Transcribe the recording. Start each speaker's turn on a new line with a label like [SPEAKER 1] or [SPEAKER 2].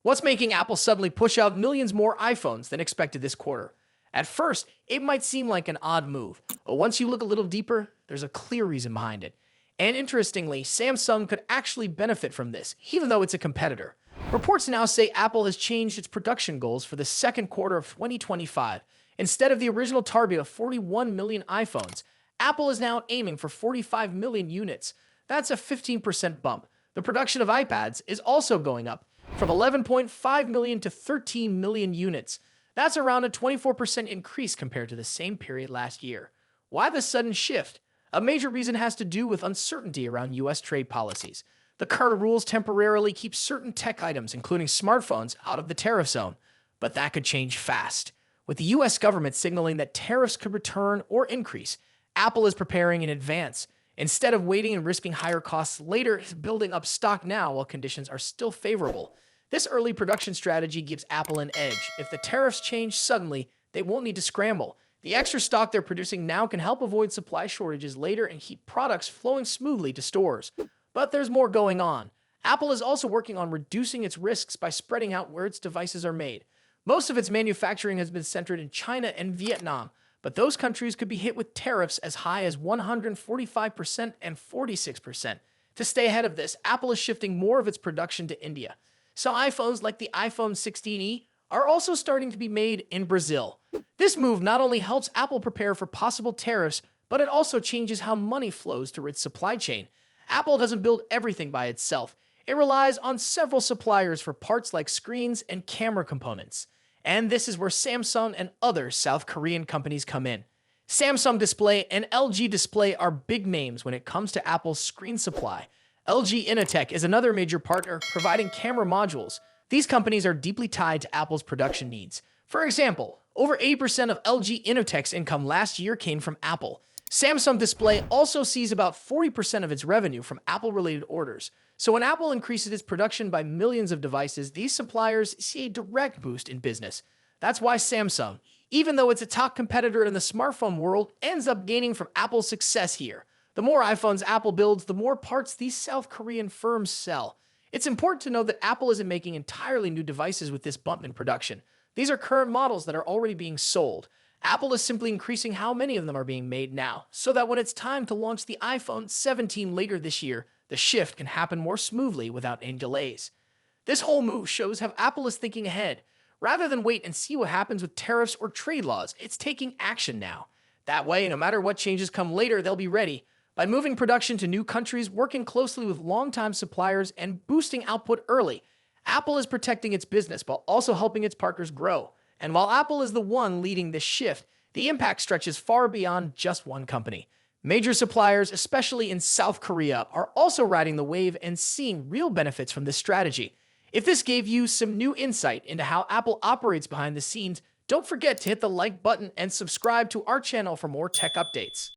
[SPEAKER 1] What's making Apple suddenly push out millions more iPhones than expected this quarter? At first, it might seem like an odd move, but once you look a little deeper, there's a clear reason behind it. And interestingly, Samsung could actually benefit from this, even though it's a competitor. Reports now say Apple has changed its production goals for the second quarter of 2025. Instead of the original target of 41 million iPhones, Apple is now aiming for 45 million units. That's a 15% bump. The production of iPads is also going up, from 11.5 million to 13 million units. That's around a 24% increase compared to the same period last year. Why the sudden shift? A major reason has to do with uncertainty around US trade policies. The current rules temporarily keep certain tech items, including smartphones, out of the tariff zone. But that could change fast. With the US government signaling that tariffs could return or increase, Apple is preparing in advance. Instead of waiting and risking higher costs later, it's building up stock now while conditions are still favorable. This early production strategy gives Apple an edge. If the tariffs change suddenly, they won't need to scramble. The extra stock they're producing now can help avoid supply shortages later and keep products flowing smoothly to stores. But there's more going on. Apple is also working on reducing its risks by spreading out where its devices are made. Most of its manufacturing has been centered in China and Vietnam, but those countries could be hit with tariffs as high as 145% and 46%. To stay ahead of this, Apple is shifting more of its production to India. Some iPhones, like the iPhone 16e, are also starting to be made in Brazil. This move not only helps Apple prepare for possible tariffs, but it also changes how money flows through its supply chain. Apple doesn't build everything by itself. It relies on several suppliers for parts like screens and camera components. And this is where Samsung and other South Korean companies come in. Samsung Display and LG Display are big names when it comes to Apple's screen supply. LG Innotek is another major partner, providing camera modules. These companies are deeply tied to Apple's production needs. For example, over 80% of LG Innotek's income last year came from Apple. Samsung Display also sees about 40% of its revenue from Apple-related orders. So when Apple increases its production by millions of devices, these suppliers see a direct boost in business. That's why Samsung, even though it's a top competitor in the smartphone world, ends up gaining from Apple's success here. The more iPhones Apple builds, the more parts these South Korean firms sell. It's important to know that Apple isn't making entirely new devices with this bump in production. These are current models that are already being sold. Apple is simply increasing how many of them are being made now, so that when it's time to launch the iPhone 17 later this year, the shift can happen more smoothly without any delays. This whole move shows how Apple is thinking ahead. Rather than wait and see what happens with tariffs or trade laws, it's taking action now. That way, no matter what changes come later, they'll be ready. By moving production to new countries, working closely with longtime suppliers, and boosting output early, Apple is protecting its business while also helping its partners grow. And while Apple is the one leading this shift, the impact stretches far beyond just one company. Major suppliers, especially in South Korea, are also riding the wave and seeing real benefits from this strategy. If this gave you some new insight into how Apple operates behind the scenes, don't forget to hit the like button and subscribe to our channel for more tech updates.